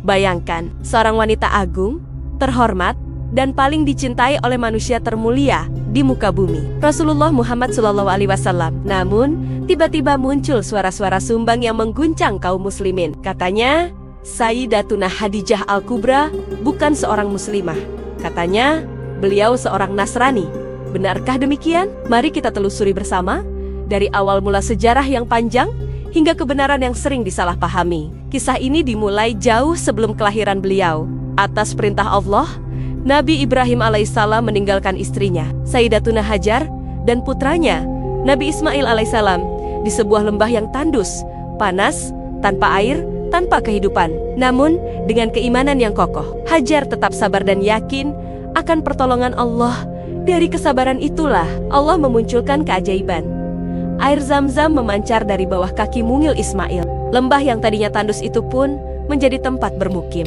Bayangkan, seorang wanita agung, terhormat, dan paling dicintai oleh manusia termulia di muka bumi, Rasulullah Muhammad SAW. Namun, tiba-tiba muncul suara-suara sumbang yang mengguncang kaum muslimin. Katanya, Sayyidatuna Khadijah Al-Kubra bukan seorang muslimah. Katanya, beliau seorang Nasrani. Benarkah demikian? Mari kita telusuri bersama, dari awal mula sejarah yang panjang, hingga kebenaran yang sering disalahpahami. Kisah ini dimulai jauh sebelum kelahiran beliau. Atas perintah Allah, Nabi Ibrahim alaihissalam meninggalkan istrinya, Sayyidatuna Hajar, dan putranya, Nabi Ismail alaihissalam, di sebuah lembah yang tandus, panas, tanpa air, tanpa kehidupan. Namun, dengan keimanan yang kokoh, Hajar tetap sabar dan yakin akan pertolongan Allah. Dari kesabaran itulah, Allah memunculkan keajaiban. Air Zam-Zam memancar dari bawah kaki mungil Ismail. Lembah yang tadinya tandus itu pun menjadi tempat bermukim.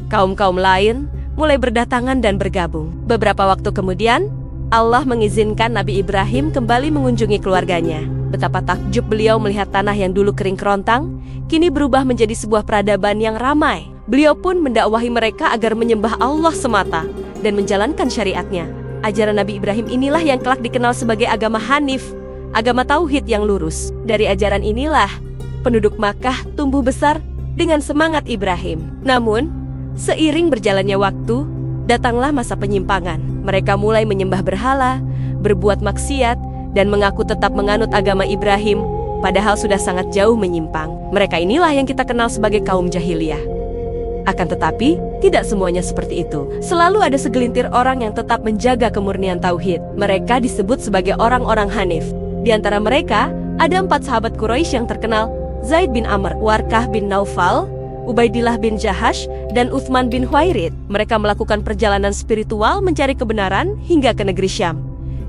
Kaum-kaum lain mulai berdatangan dan bergabung. Beberapa waktu kemudian, Allah mengizinkan Nabi Ibrahim kembali mengunjungi keluarganya. Betapa takjub beliau melihat tanah yang dulu kering kerontang, kini berubah menjadi sebuah peradaban yang ramai. Beliau pun mendakwahi mereka agar menyembah Allah semata dan menjalankan syariatnya. Ajaran Nabi Ibrahim inilah yang kelak dikenal sebagai agama Hanif, agama tauhid yang lurus. Dari ajaran inilah, penduduk Makkah tumbuh besar dengan semangat Ibrahim. Namun, seiring berjalannya waktu, datanglah masa penyimpangan. Mereka mulai menyembah berhala, berbuat maksiat, dan mengaku tetap menganut agama Ibrahim, padahal sudah sangat jauh menyimpang. Mereka inilah yang kita kenal sebagai kaum jahiliyah. Akan tetapi, tidak semuanya seperti itu. Selalu ada segelintir orang yang tetap menjaga kemurnian tauhid. Mereka disebut sebagai orang-orang Hanif. Di antara mereka, ada 4 sahabat Quraisy yang terkenal, Zaid bin Amr, Warqah bin Naufal, Ubaidillah bin Jahash, dan Uthman bin Huwairid. Mereka melakukan perjalanan spiritual mencari kebenaran hingga ke negeri Syam.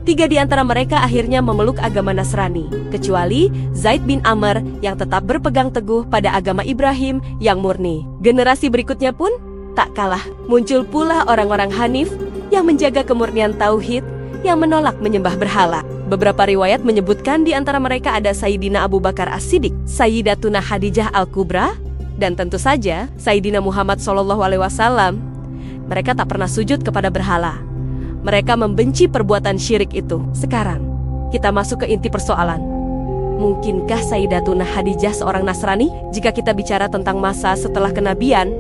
3 di antara mereka akhirnya memeluk agama Nasrani, kecuali Zaid bin Amr yang tetap berpegang teguh pada agama Ibrahim yang murni. Generasi berikutnya pun tak kalah. Muncul pula orang-orang Hanif yang menjaga kemurnian tauhid, yang menolak menyembah berhala. Beberapa riwayat menyebutkan di antara mereka ada Sayyidina Abu Bakar As-Siddiq, Sayyidatuna Khadijah Al-Kubra, dan tentu saja Sayyidina Muhammad SAW. Mereka tak pernah sujud kepada berhala. Mereka membenci perbuatan syirik itu. Sekarang, kita masuk ke inti persoalan. Mungkinkah Sayyidatuna Khadijah seorang Nasrani? Jika kita bicara tentang masa setelah kenabian,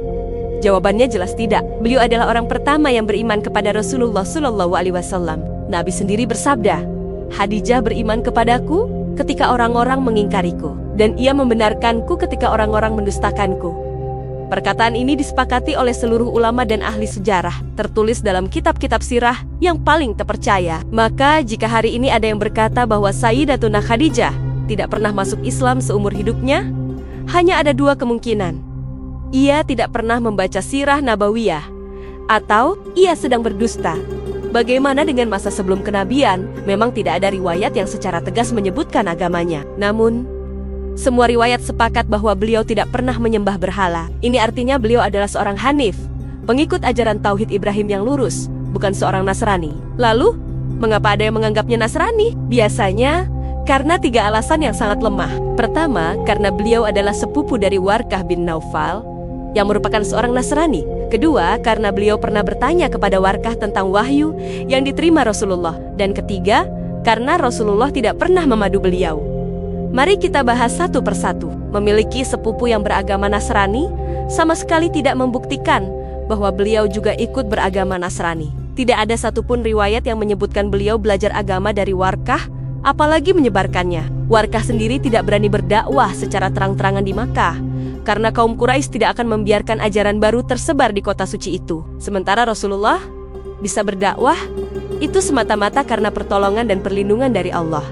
jawabannya jelas tidak. Beliau adalah orang pertama yang beriman kepada Rasulullah SAW. Nabi sendiri bersabda, Khadijah beriman kepadaku ketika orang-orang mengingkariku, dan ia membenarkanku ketika orang-orang mendustakanku. Perkataan ini disepakati oleh seluruh ulama dan ahli sejarah, tertulis dalam kitab-kitab sirah yang paling terpercaya. Maka jika hari ini ada yang berkata bahwa Sayyidatuna Khadijah tidak pernah masuk Islam seumur hidupnya, hanya ada 2 kemungkinan. Ia tidak pernah membaca sirah nabawiyah, atau ia sedang berdusta. Bagaimana dengan masa sebelum kenabian? Memang tidak ada riwayat yang secara tegas menyebutkan agamanya. Namun, semua riwayat sepakat bahwa beliau tidak pernah menyembah berhala. Ini artinya beliau adalah seorang Hanif, pengikut ajaran Tauhid Ibrahim yang lurus, bukan seorang Nasrani. Lalu, mengapa ada yang menganggapnya Nasrani? Biasanya, karena 3 alasan yang sangat lemah. Pertama, karena beliau adalah sepupu dari Warqah bin Naufal, yang merupakan seorang Nasrani. Kedua, karena beliau pernah bertanya kepada Warqah tentang wahyu yang diterima Rasulullah. Dan ketiga, karena Rasulullah tidak pernah memadu beliau. Mari kita bahas satu persatu. Memiliki sepupu yang beragama Nasrani sama sekali tidak membuktikan bahwa beliau juga ikut beragama Nasrani. Tidak ada satupun riwayat yang menyebutkan beliau belajar agama dari Warqah, apalagi menyebarkannya. Warqah sendiri tidak berani berdakwah secara terang-terangan di Makkah, karena kaum Quraisy tidak akan membiarkan ajaran baru tersebar di kota suci itu. Sementara Rasulullah bisa berdakwah, itu semata-mata karena pertolongan dan perlindungan dari Allah.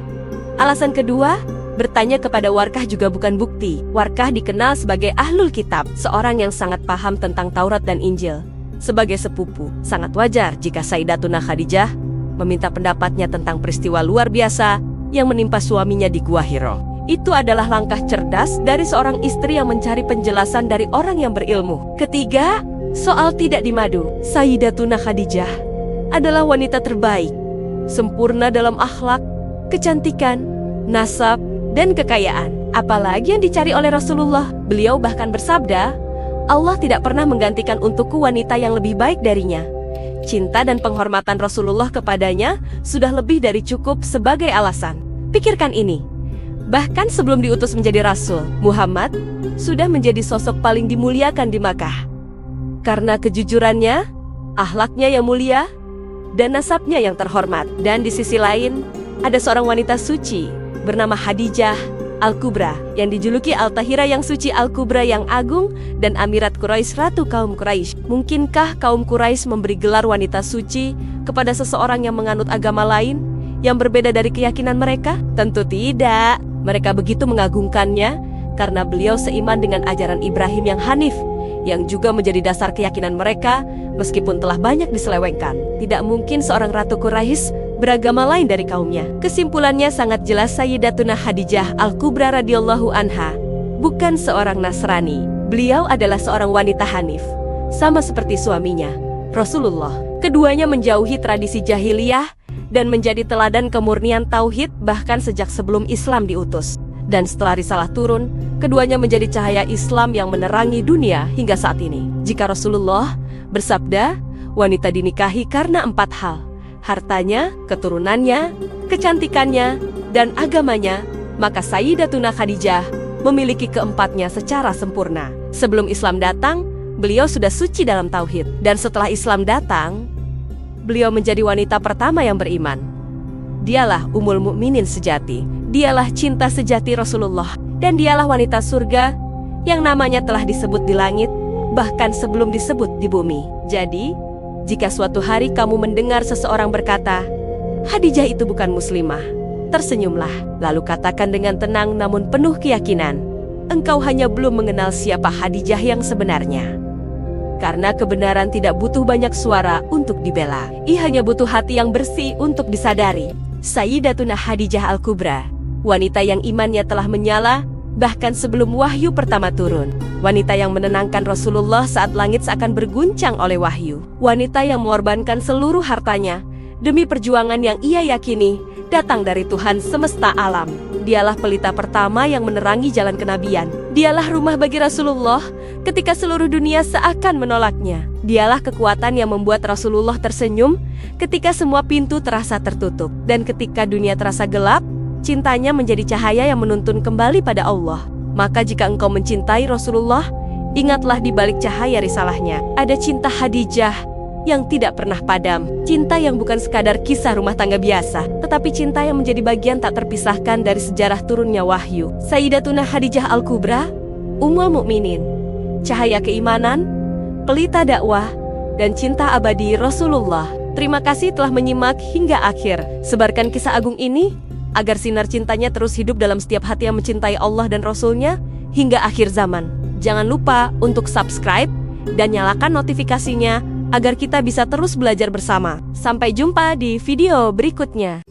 Alasan kedua, bertanya kepada Warqah juga bukan bukti. Warqah dikenal sebagai ahlul kitab, seorang yang sangat paham tentang Taurat dan Injil. Sebagai sepupu, sangat wajar jika Sayyidatuna Khadijah meminta pendapatnya tentang peristiwa luar biasa yang menimpa suaminya di Gua Hiro. Itu adalah langkah cerdas dari seorang istri yang mencari penjelasan dari orang yang berilmu. Ketiga, soal tidak dimadu. Sayyidatuna Khadijah adalah wanita terbaik, sempurna dalam akhlak, kecantikan, nasab, dan kekayaan. Apalagi yang dicari oleh Rasulullah. Beliau bahkan bersabda, Allah tidak pernah menggantikan untukku wanita yang lebih baik darinya. Cinta dan penghormatan Rasulullah kepadanya sudah lebih dari cukup sebagai alasan. Pikirkan ini. Bahkan sebelum diutus menjadi Rasul, Muhammad sudah menjadi sosok paling dimuliakan di Makkah. Karena kejujurannya, akhlaknya yang mulia, dan nasabnya yang terhormat. Dan di sisi lain, ada seorang wanita suci bernama Khadijah Al-Kubra yang dijuluki Al-Tahira yang suci, Al-Kubra yang agung, dan Amirat Quraisy, ratu kaum Quraisy. Mungkinkah kaum Quraisy memberi gelar wanita suci kepada seseorang yang menganut agama lain yang berbeda dari keyakinan mereka? Tentu tidak. Mereka begitu mengagungkannya karena beliau seiman dengan ajaran Ibrahim yang hanif, yang juga menjadi dasar keyakinan mereka meskipun telah banyak diselewengkan. Tidak mungkin seorang ratu Quraisy beragama lain dari kaumnya. Kesimpulannya sangat jelas, Sayyidatuna Khadijah Al-Kubra radhiyallahu anha bukan seorang Nasrani. Beliau adalah seorang wanita hanif, sama seperti suaminya, Rasulullah. Keduanya menjauhi tradisi jahiliyah dan menjadi teladan kemurnian tauhid bahkan sejak sebelum Islam diutus. Dan setelah risalah turun, keduanya menjadi cahaya Islam yang menerangi dunia hingga saat ini. Jika Rasulullah bersabda, wanita dinikahi karena 4 hal: hartanya, keturunannya, kecantikannya, dan agamanya, maka Sayyidatuna Khadijah memiliki keempatnya secara sempurna. Sebelum Islam datang, beliau sudah suci dalam tauhid. Dan setelah Islam datang, beliau menjadi wanita pertama yang beriman. Dialah Ummul Mukminin sejati. Dialah cinta sejati Rasulullah. Dan dialah wanita surga yang namanya telah disebut di langit, bahkan sebelum disebut di bumi. Jadi, jika suatu hari kamu mendengar seseorang berkata, Khadijah itu bukan muslimah, tersenyumlah, lalu katakan dengan tenang namun penuh keyakinan, engkau hanya belum mengenal siapa Khadijah yang sebenarnya. Karena kebenaran tidak butuh banyak suara untuk dibela. Ia hanya butuh hati yang bersih untuk disadari. Sayyidatuna Khadijah Al-Kubra, wanita yang imannya telah menyala bahkan sebelum wahyu pertama turun. Wanita yang menenangkan Rasulullah saat langit seakan berguncang oleh wahyu. Wanita yang mengorbankan seluruh hartanya demi perjuangan yang ia yakini datang dari Tuhan semesta alam. Dialah pelita pertama yang menerangi jalan kenabian. Dialah rumah bagi Rasulullah ketika seluruh dunia seakan menolaknya. Dialah kekuatan yang membuat Rasulullah tersenyum ketika semua pintu terasa tertutup. Dan ketika dunia terasa gelap, cintanya menjadi cahaya yang menuntun kembali pada Allah. Maka jika engkau mencintai Rasulullah, ingatlah di balik cahaya risalahnya ada cinta Khadijah yang tidak pernah padam. Cinta yang bukan sekadar kisah rumah tangga biasa, tetapi cinta yang menjadi bagian tak terpisahkan dari sejarah turunnya wahyu. Sayyidatuna Khadijah Al-Kubra, Ummul Mukminin, cahaya keimanan, pelita dakwah, dan cinta abadi Rasulullah. Terima kasih telah menyimak hingga akhir. Sebarkan kisah agung ini agar sinar cintanya terus hidup dalam setiap hati yang mencintai Allah dan Rasul-Nya hingga akhir zaman. Jangan lupa untuk subscribe dan nyalakan notifikasinya agar kita bisa terus belajar bersama. Sampai jumpa di video berikutnya.